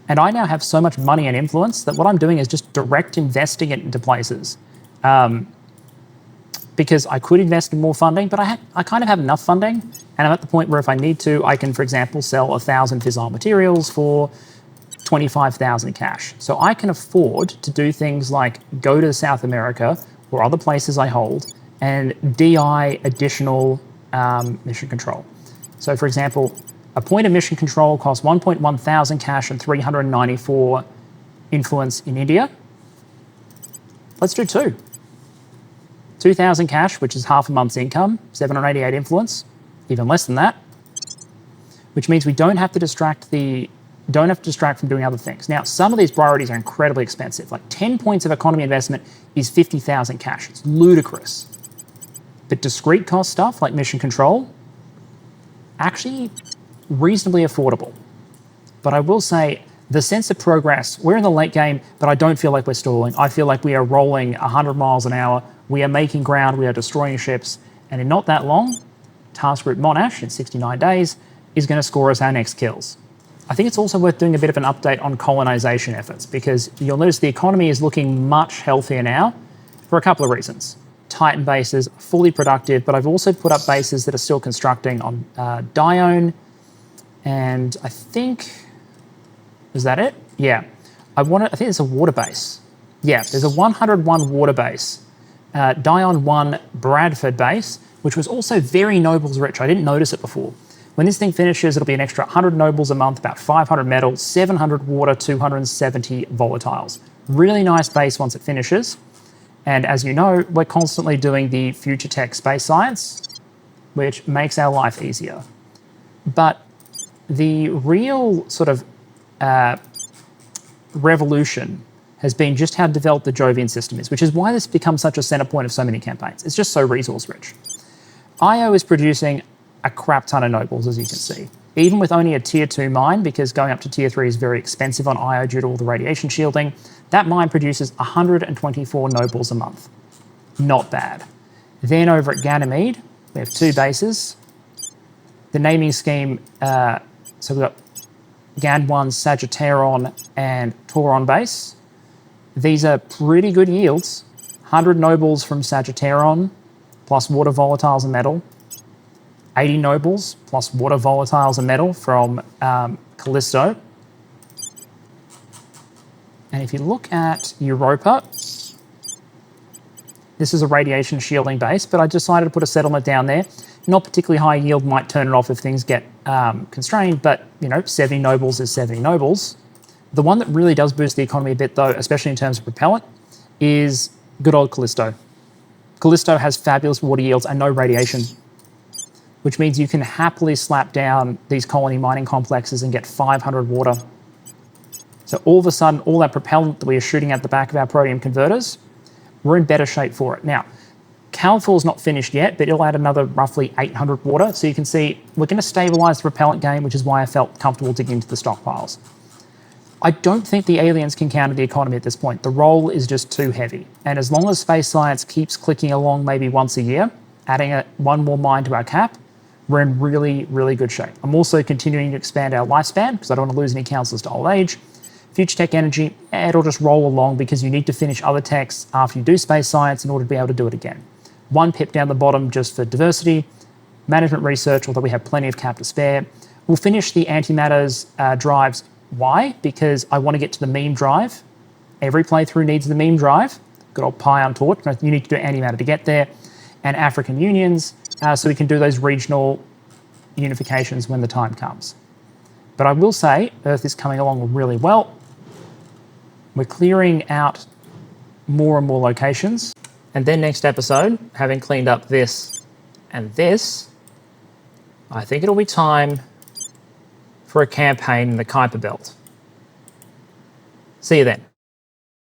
And I now have so much money and influence that what I'm doing is just direct investing it into places. Because I could invest in more funding, but I kind of have enough funding, and I'm at the point where if I need to, I can, for example, sell 1,000 fissile materials for 25,000 cash. So I can afford to do things like go to South America or other places I hold and DI additional mission control. So, for example, a point of mission control costs 1.1 thousand cash and 394 influence in India. Let's do 2. 2,000 cash, which is half a month's income, 788 influence, even less than that, which means we don't have to distract from doing other things. Now, some of these priorities are incredibly expensive. Like 10 points of economy investment is 50,000 cash. It's ludicrous. But discrete cost stuff like mission control, actually reasonably affordable. But I will say The sense of progress, we're in the late game, but I don't feel like we're stalling. I feel like we are rolling 100 miles an hour. We are making ground, we are destroying ships, and in not that long, Task Group Monash, in 69 days, is going to score us our next kills. I think it's also worth doing a bit of an update on colonization efforts, because you'll notice the economy is looking much healthier now for a couple of reasons. Titan bases, fully productive, but I've also put up bases that are still constructing on Dione, and I think, is that it? Yeah. I think there's a water base. Yeah, there's a 101 water base. Dione 1 Bradford base, which was also very nobles rich. I didn't notice it before. When this thing finishes, it'll be an extra 100 nobles a month, about 500 metal, 700 water, 270 volatiles. Really nice base once it finishes. And as you know, we're constantly doing the future tech space science, which makes our life easier. But the real sort of revolution has been just how developed the Jovian system is, which is why this becomes such a center point of so many campaigns. It's just so resource rich. Io is producing a crap ton of nobles, as you can see. Even with only a tier 2 mine, because going up to tier 3 is very expensive on Io due to all the radiation shielding, that mine produces 124 nobles a month. Not bad. Then over at Ganymede, we have 2 bases. The naming scheme, so we've got Gan1, Sagittarion, and Tauron base. These are pretty good yields. 100 nobles from Sagittarion, plus water volatiles and metal. 80 nobles, plus water volatiles and metal from Callisto. And if you look at Europa, this is a radiation shielding base, but I decided to put a settlement down there. Not particularly high yield, might turn it off if things get constrained, but 70 nobles is 70 nobles. The one that really does boost the economy a bit though, especially in terms of propellant, is good old Callisto. Callisto has fabulous water yields and no radiation, which means you can happily slap down these colony mining complexes and get 500 water. So all of a sudden, all that propellant that we are shooting at the back of our protium converters, we're in better shape for it. Now, Calfall's not finished yet, but it'll add another roughly 800 water. So you can see we're going to stabilize the propellant game, which is why I felt comfortable digging into the stockpiles. I don't think the aliens can counter the economy at this point. The roll is just too heavy. And as long as space science keeps clicking along maybe once a year, adding one more mine to our cap, we're in really, really good shape. I'm also continuing to expand our lifespan because I don't want to lose any councillors to old age. Future tech energy, it'll just roll along because you need to finish other techs after you do space science in order to be able to do it again. 1 pip down the bottom just for diversity. Management research, although we have plenty of cap to spare. We'll finish the antimatters drives. Why? Because I want to get to the meme drive. Every playthrough needs the meme drive. Good old pie on torch. You need to do antimatter to get there. And African unions, so we can do those regional unifications when the time comes. But I will say, Earth is coming along really well. We're clearing out more and more locations. And then next episode, having cleaned up this and this, I think it'll be time for a campaign in the Kuiper Belt. See you then.